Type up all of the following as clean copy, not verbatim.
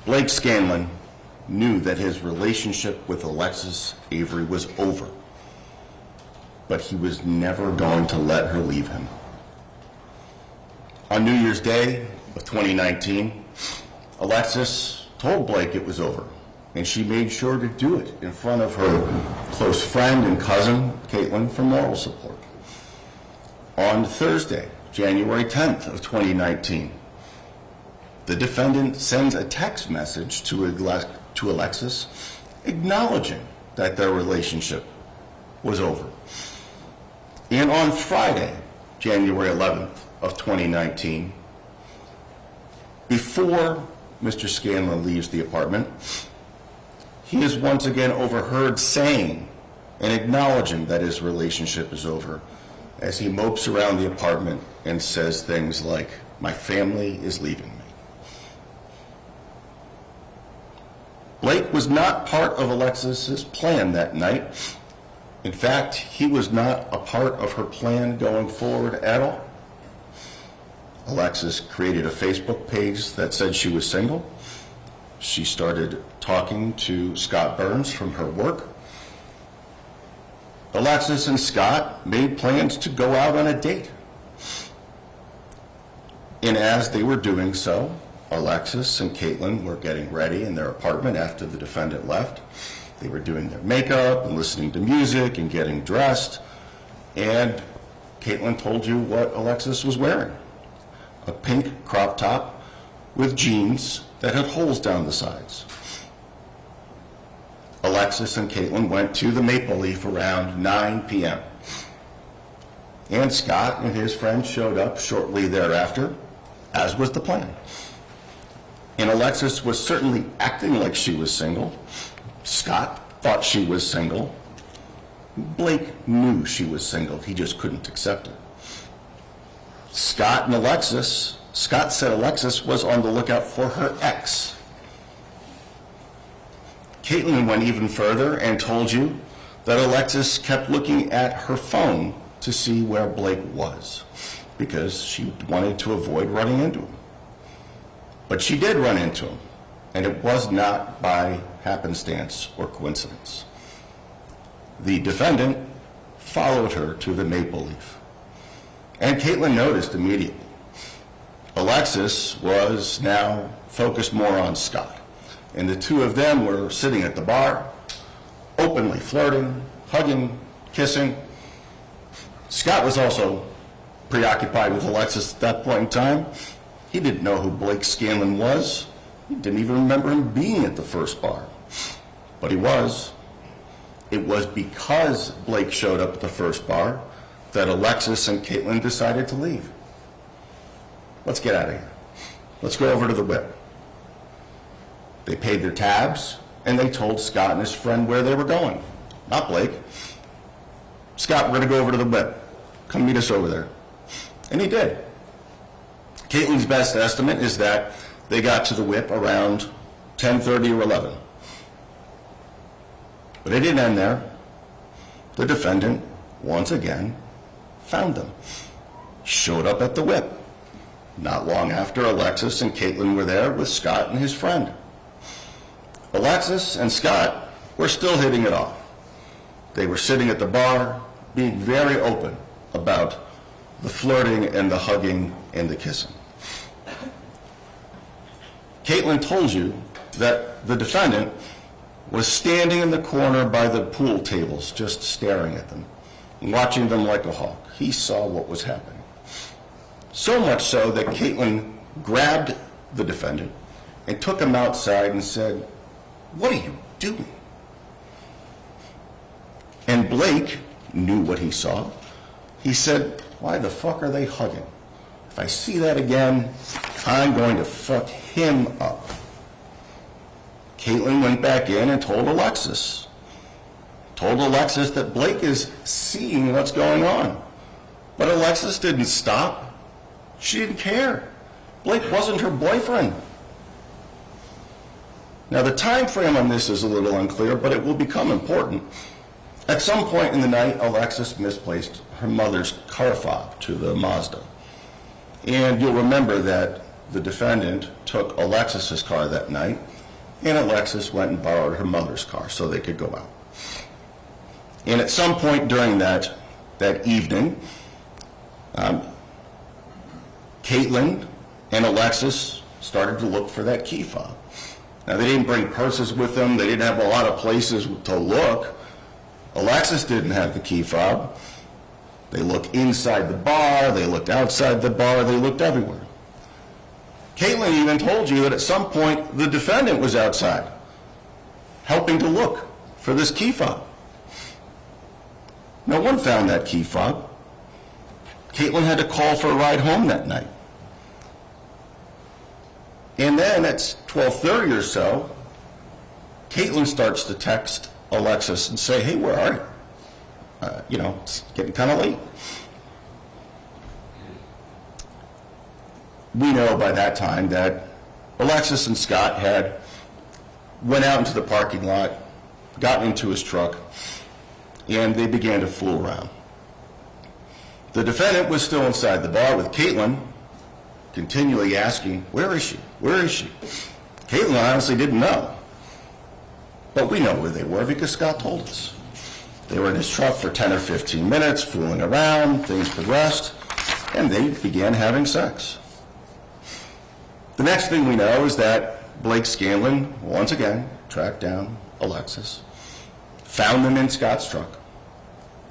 Blake Scanlon knew that his relationship with Alexis Avery was over, but he was never going to let her leave him. On New Year's Day of 2019, Alexis told Blake it was over, and she made sure to do it in front of her close friend and cousin, Caitlin, for moral support. On Thursday, January 10th of 2019, the defendant sends a text message to Alexis acknowledging that their relationship was over. And on Friday, January 11th of 2019, before Mr. Scanlon leaves the apartment, he is once again overheard saying and acknowledging that his relationship is over as he mopes around the apartment and says things like, "My family is leaving me." Blake was not part of Alexis's plan that night. In fact, he was not a part of her plan going forward at all. Alexis created a Facebook page that said she was single. She started talking to Scott Burns from her work. Alexis and Scott made plans to go out on a date. And as they were doing so, Alexis and Caitlin were getting ready in their apartment after the defendant left. They were doing their makeup and listening to music and getting dressed. And Caitlin told you what Alexis was wearing: a pink crop top with jeans that had holes down the sides. Alexis and Caitlin went to the Maple Leaf around 9 p.m. And Scott and his friend showed up shortly thereafter, as was the plan. And Alexis was certainly acting like she was single. Scott thought she was single. Blake knew she was single. He just couldn't accept it. Scott said Alexis was on the lookout for her ex. Caitlin went even further and told you that Alexis kept looking at her phone to see where Blake was because she wanted to avoid running into him. But she did run into him, and it was not by happenstance or coincidence. The defendant followed her to the Maple Leaf, and Caitlin noticed immediately. Alexis was now focused more on Scott, and the two of them were sitting at the bar, openly flirting, hugging, kissing. Scott was also preoccupied with Alexis at that point in time. He didn't know who Blake Scanlon was. He didn't even remember him being at the first bar. But he was. It was because Blake showed up at the first bar that Alexis and Caitlin decided to leave. Let's get out of here. Let's go over to the whip. They paid their tabs, and they told Scott and his friend where they were going. Not Blake. "Scott, we're going to go over to the whip. Come meet us over there." And he did. Caitlin's best estimate is that they got to the whip around 10:30 or 11. But it didn't end there. The defendant, once again, found them. Showed up at the whip. Not long after, Alexis and Caitlin were there with Scott and his friend. Alexis and Scott were still hitting it off. They were sitting at the bar, being very open about the flirting and the hugging and the kissing. Caitlin told you that the defendant was standing in the corner by the pool tables, just staring at them, watching them like a hawk. He saw what was happening. So much so that Caitlin grabbed the defendant and took him outside and said, "What are you doing?" And Blake knew what he saw. He said, "Why the fuck are they hugging? If I see that again, I'm going to fuck him up." Caitlin went back in and told Alexis that Blake is seeing what's going on. But Alexis didn't stop. She didn't care. Blake wasn't her boyfriend. Now, the time frame on this is a little unclear, but it will become important. At some point in the night, Alexis misplaced her mother's car fob to the Mazda. And you'll remember that the defendant took Alexis's car that night and Alexis went and borrowed her mother's car so they could go out. And at some point during that evening, Caitlin and Alexis started to look for that key fob. Now, they didn't bring purses with them. They didn't have a lot of places to look. Alexis didn't have the key fob. They looked inside the bar. They looked outside the bar. They looked everywhere. Caitlin even told you that at some point the defendant was outside helping to look for this key fob. No one found that key fob. Caitlin had to call for a ride home that night. And then at 12:30 or so, Caitlin starts to text Alexis and say, hey, where are you? It's getting kind of late. We know by that time that Alexis and Scott had went out into the parking lot, gotten into his truck, and they began to fool around. The defendant was still inside the bar with Caitlin, continually asking, where is she? Where is she? Caitlin honestly didn't know. But we know where they were because Scott told us. They were in his truck for 10 or 15 minutes, fooling around, things progressed, and they began having sex. The next thing we know is that Blake Scanlon, once again, tracked down Alexis, found them in Scott's truck,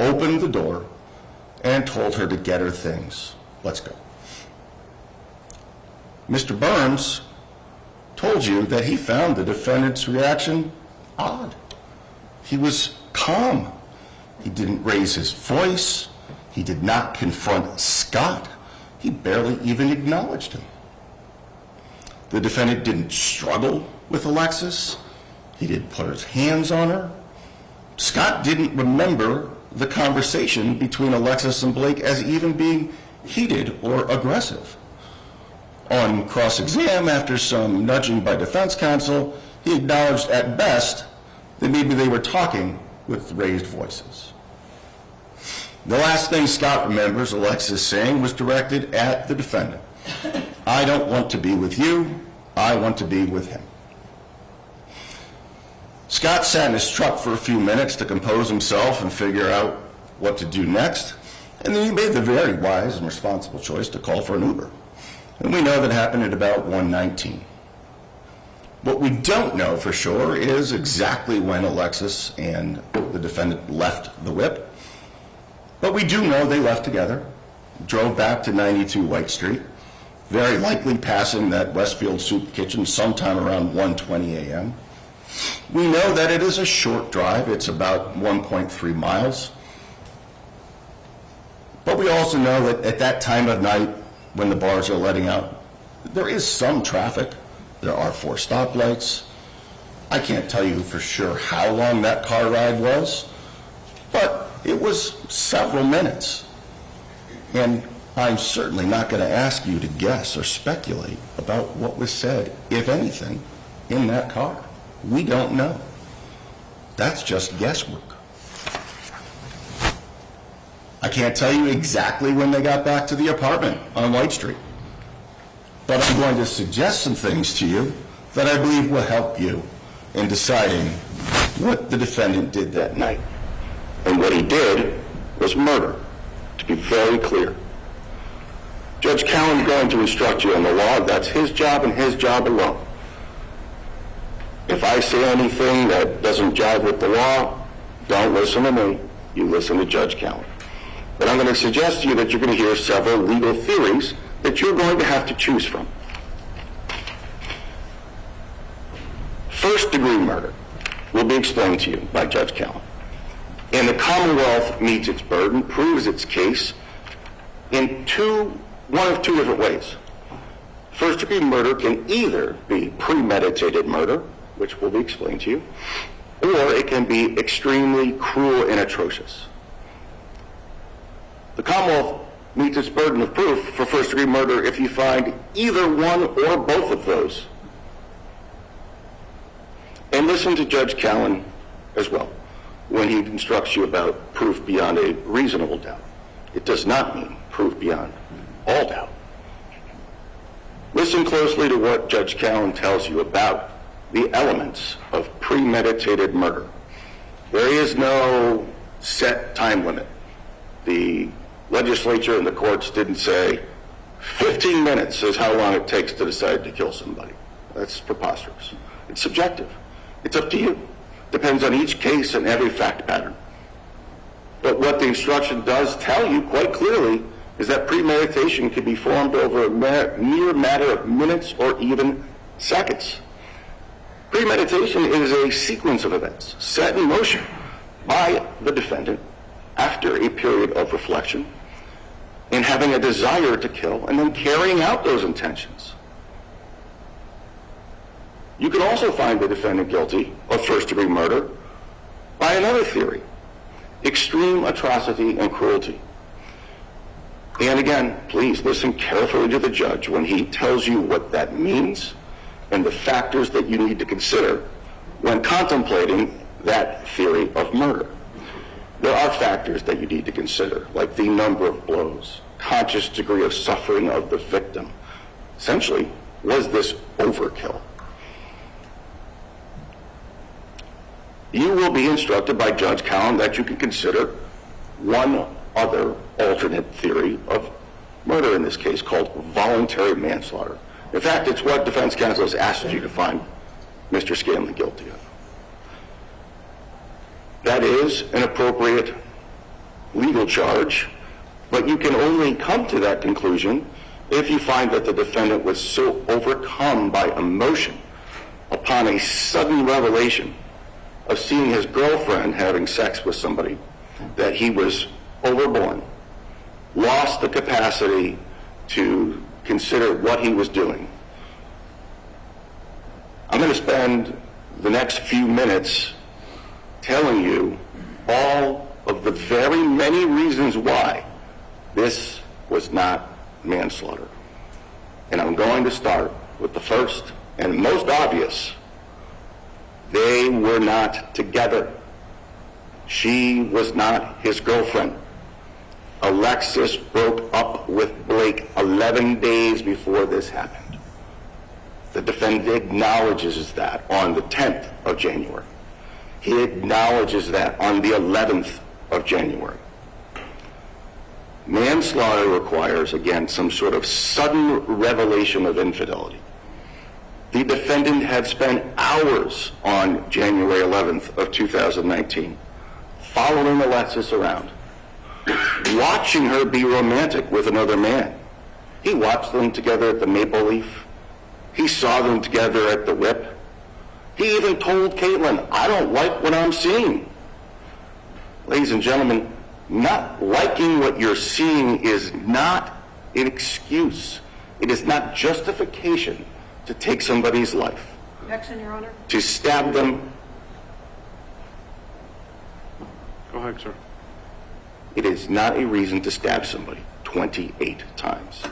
opened the door, and told her to get her things. Let's go. Mr. Burns told you that he found the defendant's reaction odd. He was calm. He didn't raise his voice. He did not confront Scott. He barely even acknowledged him. The defendant didn't struggle with Alexis. He didn't put his hands on her. Scott didn't remember the conversation between Alexis and Blake as even being heated or aggressive. On cross-exam, after some nudging by defense counsel, he acknowledged at best that maybe they were talking with raised voices. The last thing Scott remembers Alexis saying was directed at the defendant. I don't want to be with you, I want to be with him. Scott sat in his truck for a few minutes to compose himself and figure out what to do next, and then he made the very wise and responsible choice to call for an Uber. And we know that happened at about 1:19. What we don't know for sure is exactly when Alexis and the defendant left the whip, but we do know they left together, drove back to 92 White Street, very likely passing that Westfield Soup Kitchen sometime around 1:20 a.m. We know that it is a short drive. It's about 1.3 miles. But we also know that at that time of night, when the bars are letting out, there is some traffic. There are 4 stoplights. I can't tell you for sure how long that car ride was, but it was several minutes. And I'm certainly not going to ask you to guess or speculate about what was said, if anything, in that car. We don't know. That's just guesswork. I can't tell you exactly when they got back to the apartment on White Street, but I'm going to suggest some things to you that I believe will help you in deciding what the defendant did that night. And what he did was murder, to be very clear. Judge Cowan is going to instruct you on the law. That's his job and his job alone. If I say anything that doesn't jive with the law, don't listen to me. You listen to Judge Cowan. But I'm going to suggest to you that you're going to hear several legal theories that you're going to have to choose from. First-degree murder will be explained to you by Judge Cowan. And the Commonwealth meets its burden, proves its case in one of two different ways. First-degree murder can either be premeditated murder, which will be explained to you, or it can be extremely cruel and atrocious. The Commonwealth meets its burden of proof for first-degree murder if you find either one or both of those. And listen to Judge Cowan as well when he instructs you about proof beyond a reasonable doubt. It does not mean proof beyond all doubt. Listen closely to what Judge Cowan tells you about the elements of premeditated murder. There is no set time limit. The legislature and the courts didn't say 15 minutes is how long it takes to decide to kill somebody. That's preposterous. It's subjective. It's up to you. Depends on each case and every fact pattern. But what the instruction does tell you quite clearly is that premeditation can be formed over a mere matter of minutes or even seconds. Premeditation is a sequence of events set in motion by the defendant after a period of reflection and having a desire to kill and then carrying out those intentions. You can also find the defendant guilty of first-degree murder by another theory, extreme atrocity and cruelty. And again, please listen carefully to the judge when he tells you what that means and the factors that you need to consider when contemplating that theory of murder. There are factors that you need to consider, like the number of blows, conscious degree of suffering of the victim. Essentially, was this overkill? You will be instructed by Judge Cowan that you can consider one other alternate theory of murder in this case called voluntary manslaughter. In fact, it's what defense counsel has asked you to find Mr. Scanlon guilty of. That is an appropriate legal charge, but you can only come to that conclusion if you find that the defendant was so overcome by emotion upon a sudden revelation of seeing his girlfriend having sex with somebody that he was overborne, lost the capacity to consider what he was doing. I'm going to spend the next few minutes telling you all of the very many reasons why this was not manslaughter. And I'm going to start with the first and most obvious. They were not together. She was not his girlfriend. Alexis broke up with Blake 11 days before this happened. The defendant acknowledges that on the 10th of January. He acknowledges that on the 11th of January. Manslaughter requires, again, some sort of sudden revelation of infidelity. The defendant had spent hours on January 11th of 2019 following Alexis around, watching her be romantic with another man. He watched them together at the Maple Leaf. He saw them together at the Whip. He even told Caitlin, "I don't like what I'm seeing." Ladies and gentlemen, not liking what you're seeing is not an excuse. It is not justification to take somebody's life. Objection, Your Honor. To stab them. Go ahead, sir. It is not a reason to stab somebody 28 times.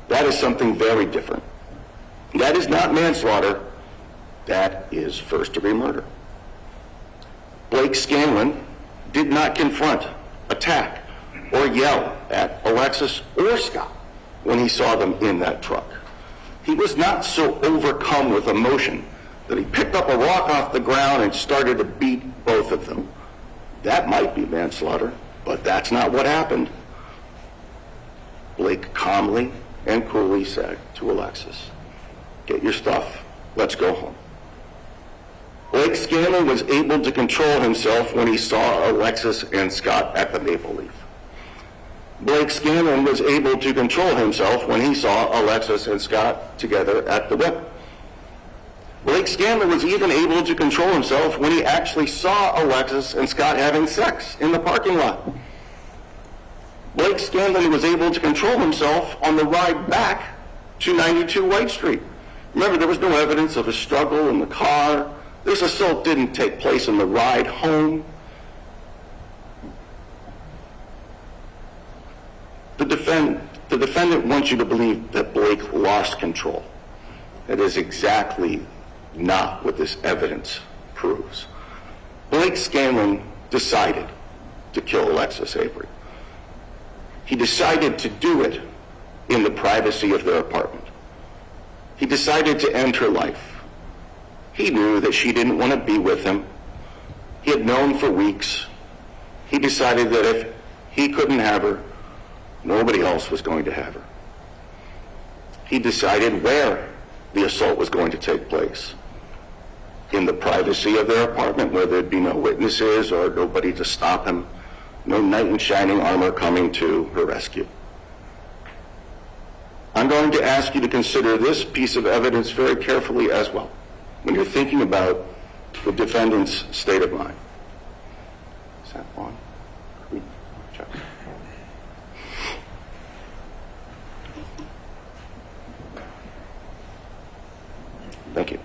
That is something very different. That is not manslaughter. That is first-degree murder. Blake Scanlon did not confront, attack, or yell at Alexis or Scott when he saw them in that truck. He was not so overcome with emotion that he picked up a rock off the ground and started to beat both of them. That might be manslaughter, but that's not what happened. Blake calmly and coolly said to Alexis, "Get your stuff, let's go home." Blake Scanlon was able to control himself when he saw Alexis and Scott at the Maple Leaf. Blake Scanlon was able to control himself when he saw Alexis and Scott together at the Whip. Blake Scanlon was even able to control himself when he actually saw Alexis and Scott having sex in the parking lot. Blake Scanlon was able to control himself on the ride back to 92 White Street. Remember, there was no evidence of a struggle in the car. This assault didn't take place in the ride home. The defendant wants you to believe that Blake lost control. That is exactly not what this evidence proves. Blake Scanlon decided to kill Alexis Avery. He decided to do it in the privacy of their apartment. He decided to end her life He knew that she didn't want to be with him. He had known for weeks. He decided that if he couldn't have her, nobody else was going to have her. He decided where the assault was going to take place. In the privacy of their apartment, where there'd be no witnesses or nobody to stop him, no knight in shining armor coming to her rescue. I'm going to ask you to consider this piece of evidence very carefully as well when you're thinking about the defendant's state of mind. Is that on? Check. Thank you.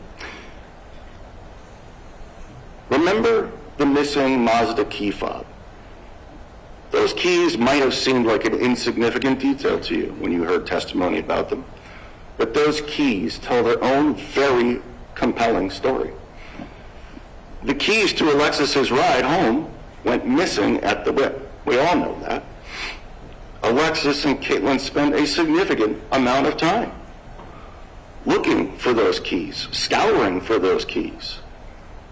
Remember the missing Mazda key fob. Those keys might have seemed like an insignificant detail to you when you heard testimony about them, but those keys tell their own very compelling story. The keys to Alexis's ride home went missing at the whip. We all know that. Alexis and Caitlin spent a significant amount of time looking for those keys, scouring for those keys.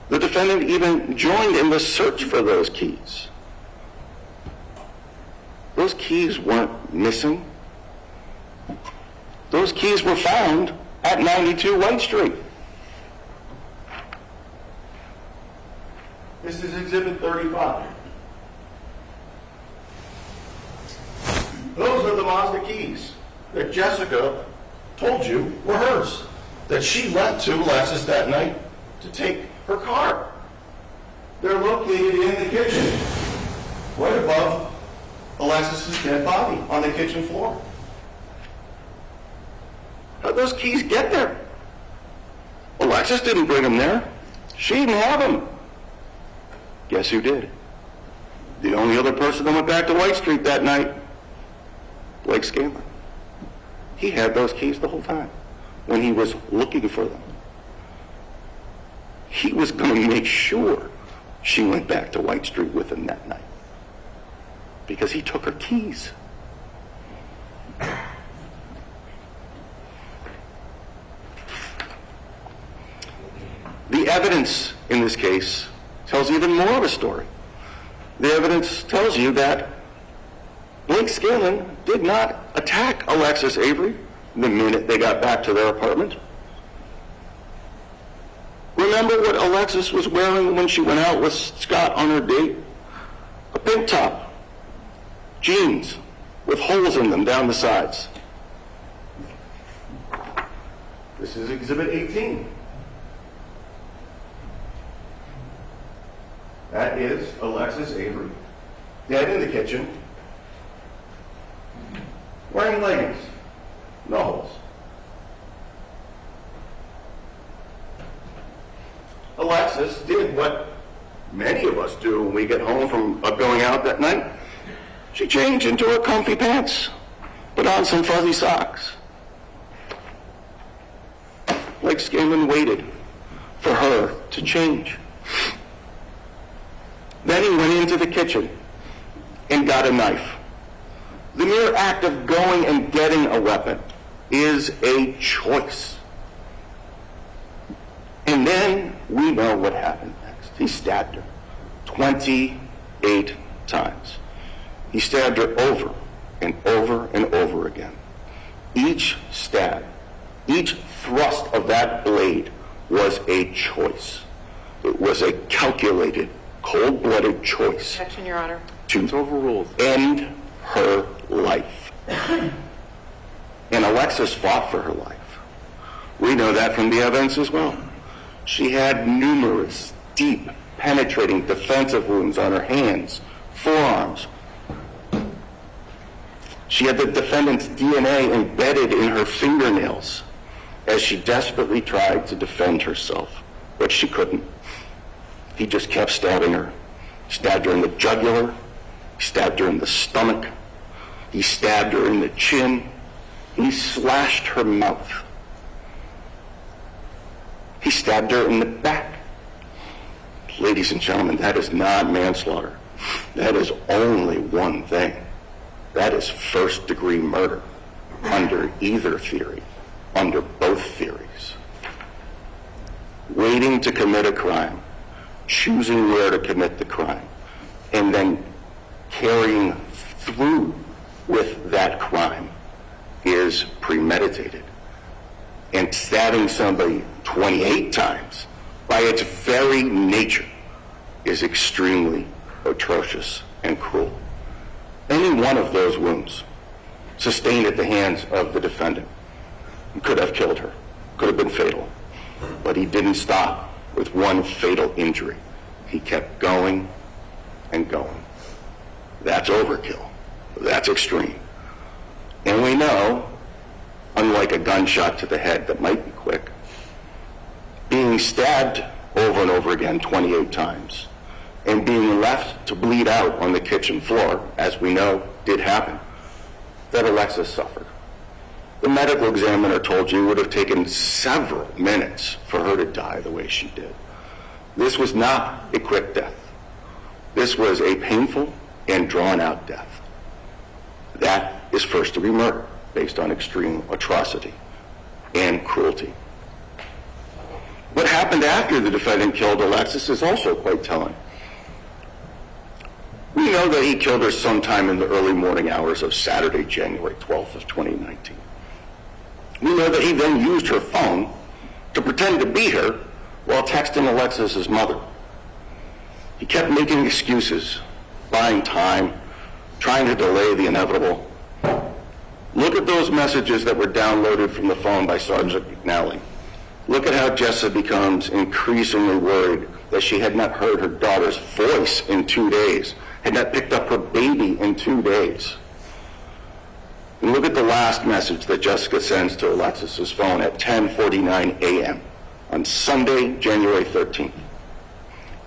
The defendant even joined in the search for those keys. Those keys weren't missing. Those keys were found at 92 White Street. This is Exhibit 35. Those are the Mazda keys that Jessica told you were hers, that she lent to Alexis that night to take her car. They're located in the kitchen, right above Alexis's dead body on the kitchen floor. How'd those keys get there? Alexis didn't bring them there. She didn't have them. Guess who did? The only other person that went back to White Street that night, Blake Scanlon. He had those keys the whole time when he was looking for them. He was going to make sure she went back to White Street with him that night because he took her keys. The evidence in this case tells even more of a story. The evidence tells you that Blake Scanlon did not attack Alexis Avery the minute they got back to their apartment. Remember what Alexis was wearing when she went out with Scott on her date? A pink top, jeans with holes in them down the sides. This is Exhibit 18. That is Alexis Avery, dead in the kitchen, wearing leggings, no holes. Alexis did what many of us do when we get home from going out that night. She changed into her comfy pants, put on some fuzzy socks. Blake Scanlon waited for her to change. Then he went into the kitchen and got a knife. The mere act of going and getting a weapon is a choice. And then we know what happened next. He stabbed her 28 times. He stabbed her over and over and over again. Each stab, each thrust of that blade was a choice. It was a calculated, cold-blooded choice. Objection, Your Honor. To end her life. And Alexis fought for her life. We know that from the evidence as well. She had numerous, deep, penetrating defensive wounds on her hands, forearms. She had the defendant's DNA embedded in her fingernails as she desperately tried to defend herself, but she couldn't. He just kept stabbing her. He stabbed her in the jugular. He stabbed her in the stomach. He stabbed her in the chin. He slashed her mouth. He stabbed her in the back. Ladies and gentlemen, that is not manslaughter. That is only one thing. That is first-degree murder under either theory, under both theories. waiting to commit a crime, choosing where to commit the crime, and then carrying through with that crime is premeditated. And stabbing somebody 28 times, by its very nature, is extremely atrocious and cruel. Any one of those wounds sustained at the hands of the defendant could have killed her, could have been fatal. But he didn't stop with one fatal injury. He kept going and going. That's overkill. That's extreme. And we know, unlike a gunshot to the head that might be quick, being stabbed over and over again 28 times and being left to bleed out on the kitchen floor, as we know did happen, that Alexis suffered. The medical examiner told you it would have taken several minutes for her to die the way she did. This was not a quick death. This was a painful and drawn-out death. That is first-degree murder based on extreme atrocity and cruelty. What happened after the defendant killed Alexis is also quite telling. We know that he killed her sometime in the early morning hours of Saturday, January 12th of 2019. We know that he then used her phone to pretend to be her while texting Alexis's mother. He kept making excuses, buying time, trying to delay the inevitable. Look at those messages that were downloaded from the phone by Sergeant McNally. Look at how Jessa becomes increasingly worried that she had not heard her daughter's voice in 2 days, had not picked up her baby in 2 days. And look at the last message that Jessica sends to Alexis's phone at 10:49 a.m. on Sunday, January 13th.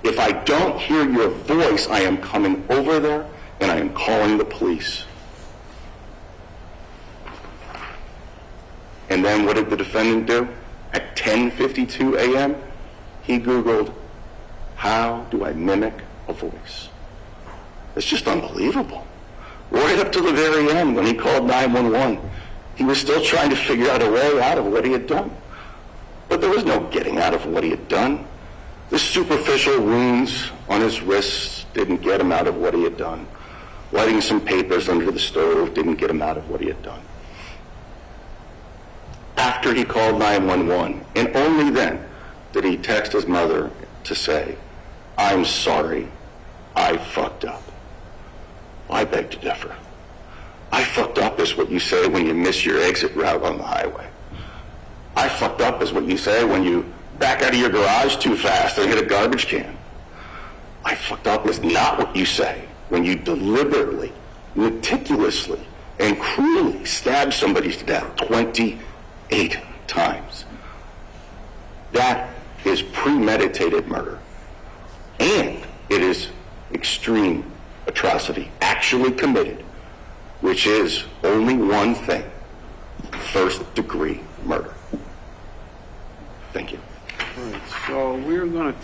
If I don't hear your voice, I am coming over there and I am calling the police. And then what did the defendant do? At 10:52 a.m., he Googled, how do I mimic a voice? It's just unbelievable. Right up to the very end, when he called 911, he was still trying to figure out a way out of what he had done. But there was no getting out of what he had done. The superficial wounds on his wrists didn't get him out of what he had done. Lighting some papers under the stove didn't get him out of what he had done. After he called 911, and only then did he text his mother to say, I'm sorry, I fucked up. I beg to differ. I fucked up is what you say when you miss your exit route on the highway. I fucked up is what you say when you back out of your garage too fast and hit a garbage can. I fucked up is not what you say when you deliberately, meticulously, and cruelly stab somebody to death 28 times. That is premeditated murder. And it is extreme atrocity actually committed, which is only one thing: first-degree murder. Thank you. All right, so we're going to